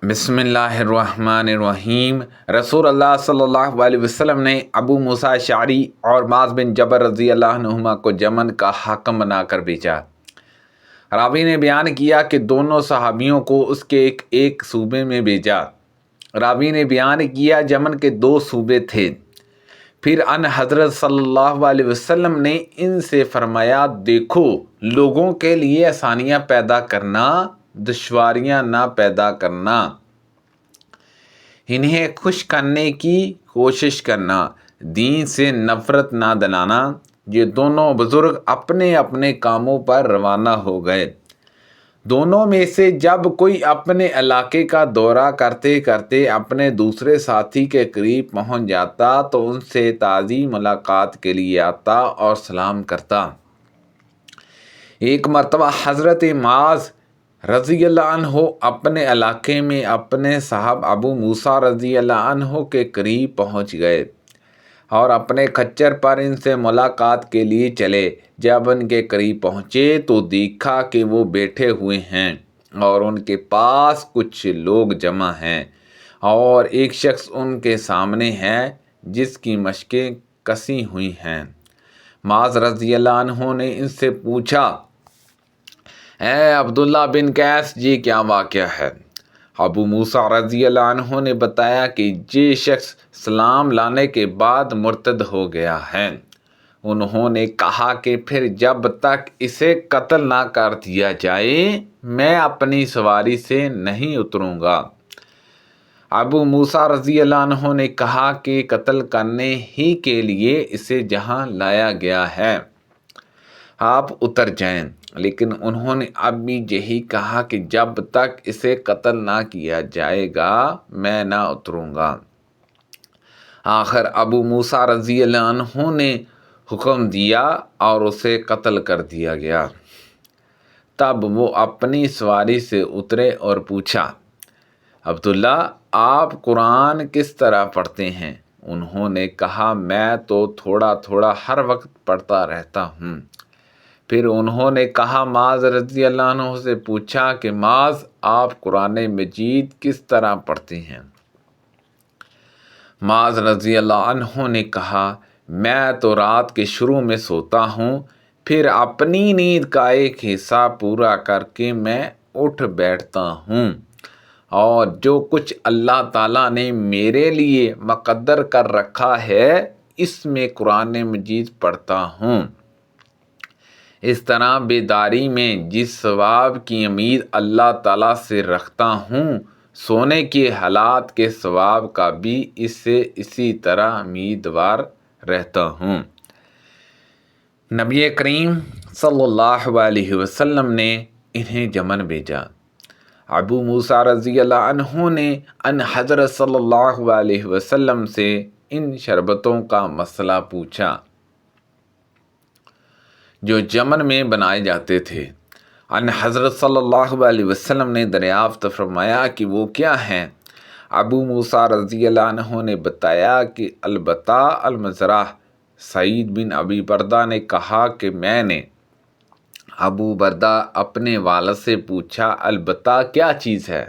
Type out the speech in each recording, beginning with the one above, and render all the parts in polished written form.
بسم اللہ الرحمن الرحیم۔ رسول اللہ صلی اللہ علیہ وسلم نے ابو موسیٰ اشعری اور معاذ بن جبل رضی اللہ عنہما کو یمن کا حاکم بنا کر بھیجا۔ راوی نے بیان کیا کہ دونوں صحابیوں کو اس کے ایک صوبے میں بھیجا۔ راوی نے بیان کیا یمن کے 2 صوبے تھے۔ پھر ان حضرت صلی اللہ علیہ وسلم نے ان سے فرمایا، دیکھو، لوگوں کے لیے آسانیاں پیدا کرنا، دشواریاں نہ پیدا کرنا، انہیں خوش کرنے کی کوشش کرنا، دین سے نفرت نہ دلانا۔ یہ دونوں بزرگ اپنے اپنے کاموں پر روانہ ہو گئے۔ دونوں میں سے جب کوئی اپنے علاقے کا دورہ کرتے کرتے اپنے دوسرے ساتھی کے قریب پہنچ جاتا تو ان سے تازی ملاقات کے لیے آتا اور سلام کرتا۔ ایک مرتبہ حضرت معاذ رضی اللہ عنہ اپنے علاقے میں اپنے صاحب ابو موسیٰ رضی اللہ عنہ کے قریب پہنچ گئے اور اپنے کھچر پر ان سے ملاقات کے لیے چلے۔ جب ان کے قریب پہنچے تو دیکھا کہ وہ بیٹھے ہوئے ہیں اور ان کے پاس کچھ لوگ جمع ہیں اور ایک شخص ان کے سامنے ہے جس کی مشقیں کسی ہوئی ہیں۔ معاذ رضی اللہ عنہ نے ان سے پوچھا، اے عبداللہ بن قیس، یہ کیا واقعہ ہے؟ ابو موسیٰ رضی اللہ عنہ نے بتایا کہ یہ شخص سلام لانے کے بعد مرتد ہو گیا ہے۔ انہوں نے کہا کہ پھر جب تک اسے قتل نہ کر دیا جائے میں اپنی سواری سے نہیں اتروں گا۔ ابو موسیٰ رضی اللہ عنہ نے کہا کہ قتل کرنے ہی کے لیے اسے جہاں لایا گیا ہے آپ اتر جائیں، لیکن انہوں نے اب بھی یہی کہا کہ جب تک اسے قتل نہ کیا جائے گا میں نہ اتروں گا۔ آخر ابو موسیٰ رضی اللہ عنہ نے حکم دیا اور اسے قتل کر دیا گیا۔ تب وہ اپنی سواری سے اترے اور پوچھا، عبداللہ، آپ قرآن کس طرح پڑھتے ہیں؟ انہوں نے کہا، میں تو تھوڑا تھوڑا ہر وقت پڑھتا رہتا ہوں۔ پھر انہوں نے کہا، معاذ رضی اللہ عنہ سے پوچھا کہ معاذ، آپ قرآن مجید کس طرح پڑھتے ہیں؟ معاذ رضی اللہ عنہ نے کہا، میں تو رات کے شروع میں سوتا ہوں، پھر اپنی نیند کا ایک حصہ پورا کر کے میں اٹھ بیٹھتا ہوں اور جو کچھ اللہ تعالیٰ نے میرے لیے مقدر کر رکھا ہے اس میں قرآن مجید پڑھتا ہوں۔ اس طرح بیداری میں جس ثواب کی امید اللہ تعالیٰ سے رکھتا ہوں، سونے کے حالات کے ثواب کا بھی اس سے اسی طرح امیدوار رہتا ہوں۔ نبی کریم صلی اللہ علیہ وسلم نے انہیں یمن بھیجا۔ ابو موسیٰ رضی اللہ عنہ نے ان حضرت صلی اللہ علیہ وسلم سے ان شربتوں کا مسئلہ پوچھا جو یمن میں بنائے جاتے تھے۔ ان حضرت صلی اللہ علیہ وسلم نے دریافت فرمایا کہ وہ کیا ہیں؟ ابو موسیٰ رضی اللہ عنہ نے بتایا کہ البتہ المزرہ۔ سعید بن ابی بردہ نے کہا کہ میں نے ابو بردہ اپنے والد سے پوچھا، البتہ کیا چیز ہے؟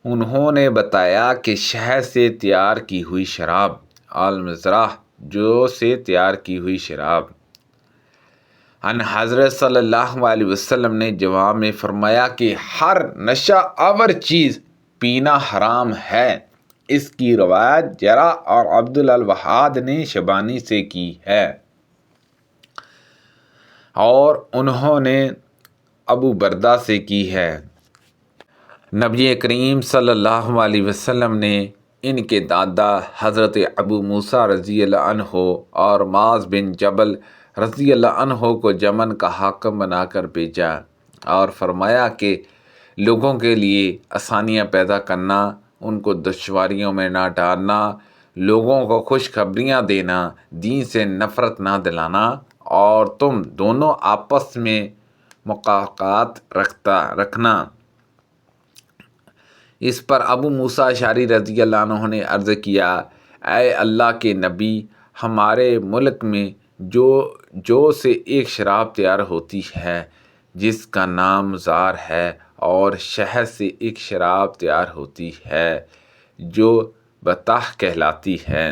انہوں نے بتایا کہ شہد سے تیار کی ہوئی شراب، المزرہ جو سے تیار کی ہوئی شراب۔ ان حضرت صلی اللہ علیہ وسلم نے جواب میں فرمایا کہ ہر نشہ آور چیز پینا حرام ہے۔ اس کی روایت جرا اور عبد الوہاد نے شبانی سے کی ہے اور انہوں نے ابو بردہ سے کی ہے۔ نبی کریم صلی اللہ علیہ وسلم نے ان کے دادا حضرت ابو موسیٰ رضی اللہ عنہ اور معاذ بن جبل رضی اللہ عنہ کو یمن کا حاکم بنا کر بھیجا اور فرمایا کہ لوگوں کے لیے آسانیاں پیدا کرنا، ان کو دشواریوں میں نہ ڈالنا، لوگوں کو خوشخبریاں دینا، دین سے نفرت نہ دلانا اور تم دونوں آپس میں موافقت رکھنا۔ اس پر ابو موسیٰ اشعری رضی اللہ عنہ نے عرض کیا، اے اللہ کے نبی، ہمارے ملک میں جو سے ایک شراب تیار ہوتی ہے جس کا نام زار ہے اور شہد سے ایک شراب تیار ہوتی ہے جو بطح کہلاتی ہے۔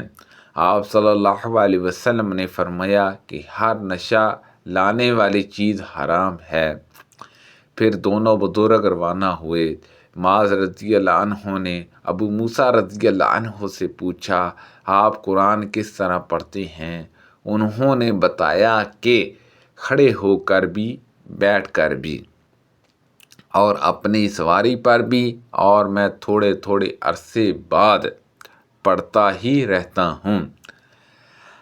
آپ صلی اللہ علیہ وسلم نے فرمایا کہ ہر نشہ لانے والی چیز حرام ہے۔ پھر دونوں بزرگ روانہ ہوئے۔ معاذ رضی اللہ عنہ نے ابو موسیٰ رضی اللہ عنہ سے پوچھا، آپ قرآن کس طرح پڑھتے ہیں؟ انہوں نے بتایا کہ کھڑے ہو کر بھی، بیٹھ کر بھی، اور اپنی سواری پر بھی، اور میں تھوڑے تھوڑے عرصے بعد پڑھتا ہی رہتا ہوں۔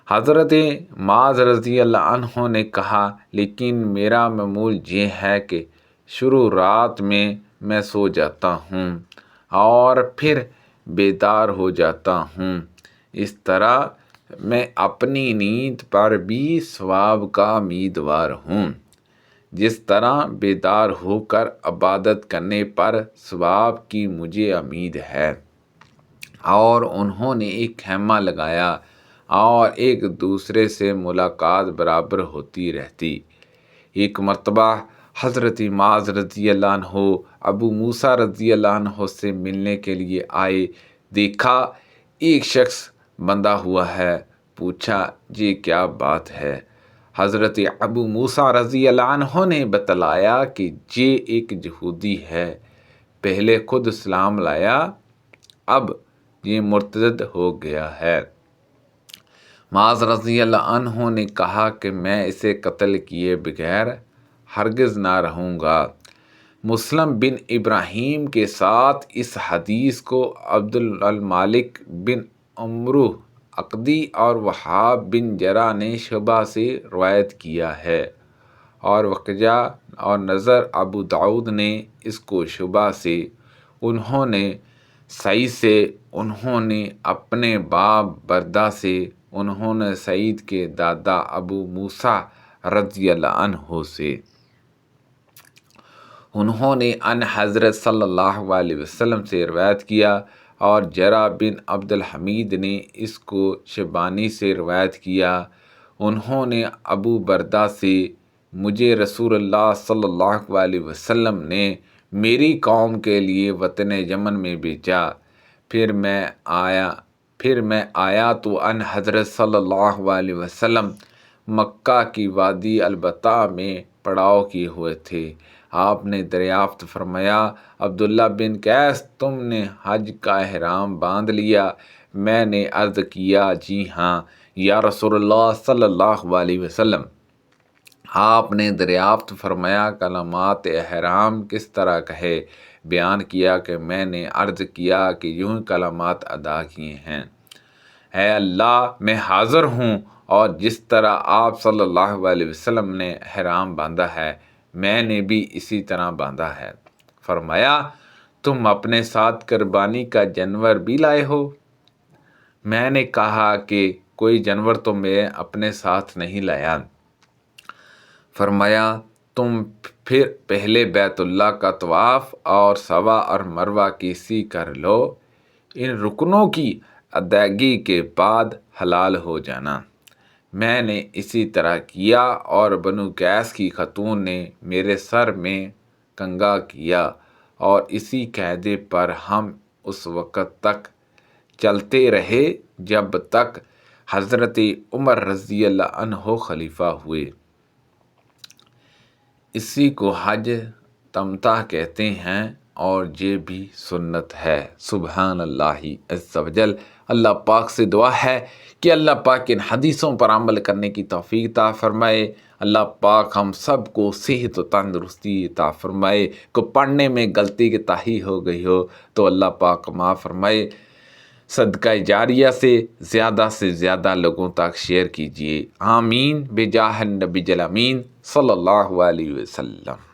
حضرت معاذ رضی اللہ عنہ نے کہا، لیکن میرا معمول یہ ہے کہ شروع رات میں سو جاتا ہوں اور پھر بیدار ہو جاتا ہوں۔ اس طرح میں اپنی نیند پر بھی ثواب کا امیدوار ہوں، جس طرح بیدار ہو کر عبادت کرنے پر ثواب کی مجھے امید ہے۔ اور انہوں نے ایک خیمہ لگایا اور ایک دوسرے سے ملاقات برابر ہوتی رہتی۔ ایک مرتبہ حضرت معاذ رضی اللہ عنہ ابو موسیٰ رضی اللہ عنہ سے ملنے کے لیے آئے۔ دیکھا ایک شخص بندھا ہوا ہے۔ پوچھا، یہ کیا بات ہے؟ حضرت ابو موسیٰ رضی اللہ عنہ نے بتلایا کہ یہ ایک یہودی ہے، پہلے خود اسلام لایا، اب یہ مرتد ہو گیا ہے۔ معاذ رضی اللہ عنہ نے کہا کہ میں اسے قتل کیے بغیر ہرگز نہ رہوں گا۔ مسلم بن ابراہیم کے ساتھ اس حدیث کو عبد المالک بن عمرو عقدی اور وہاب بن جرہ نے شعبہ سے روایت کیا ہے، اور وقجہ اور نظر ابو داؤد نے اس کو شعبہ سے، انہوں نے سعید سے، انہوں نے اپنے باپ بردہ سے، انہوں نے سعید کے دادا ابو موسیٰ رضی اللہ عنہ سے، انہوں نے ان حضرت صلی اللہ علیہ وسلم سے روایت کیا، اور جرہ بن عبد الحمید نے اس کو شیبانی سے روایت کیا، انہوں نے ابو بردہ سے، مجھے رسول اللہ صلی اللہ علیہ وسلم نے میری قوم کے لیے وطن یمن میں بھیجا، پھر میں آیا تو ان حضرت صلی اللہ علیہ وسلم مکہ کی وادی البطح میں پڑاؤ کیے ہوئے تھے۔ آپ نے دریافت فرمایا، عبداللہ بن قیس، تم نے حج کا احرام باندھ لیا؟ میں نے عرض کیا، جی ہاں یا رسول اللہ صلی اللہ علیہ وسلم۔ آپ نے دریافت فرمایا، کلمات احرام کس طرح کہے؟ بیان کیا کہ میں نے عرض کیا کہ یوں کلمات ادا کیے ہیں، اے اللہ میں حاضر ہوں، اور جس طرح آپ صلی اللہ علیہ وسلم نے احرام باندھا ہے میں نے بھی اسی طرح باندھا ہے۔ فرمایا، تم اپنے ساتھ قربانی کا جانور بھی لائے ہو؟ میں نے کہا کہ کوئی جانور تو میں اپنے ساتھ نہیں لایا۔ فرمایا، تم پھر پہلے بیت اللہ کا طواف اور صفا اور مروہ کی سی کر لو، ان رکنوں کی ادائیگی کے بعد حلال ہو جانا۔ میں نے اسی طرح کیا، اور بنو قیس کی خاتون نے میرے سر میں کنگھا کیا، اور اسی قاعدے پر ہم اس وقت تک چلتے رہے جب تک حضرت عمر رضی اللہ عنہ خلیفہ ہوئے۔ اسی کو حج تمتع کہتے ہیں، اور یہ بھی سنت ہے۔ سبحان اللہ عز و جل۔ اللہ پاک سے دعا ہے کہ اللہ پاک ان حدیثوں پر عمل کرنے کی توفیق عطا فرمائے۔ اللہ پاک ہم سب کو صحت و تندرستی عطا فرمائے۔ کو پڑھنے میں غلطی کی تاہی ہو گئی ہو تو اللہ پاک معاف فرمائے۔ صدقہ جاریہ سے زیادہ لوگوں تک شیئر کیجیے۔ آمین بجاہ النبی الامین صلی اللہ علیہ وسلم۔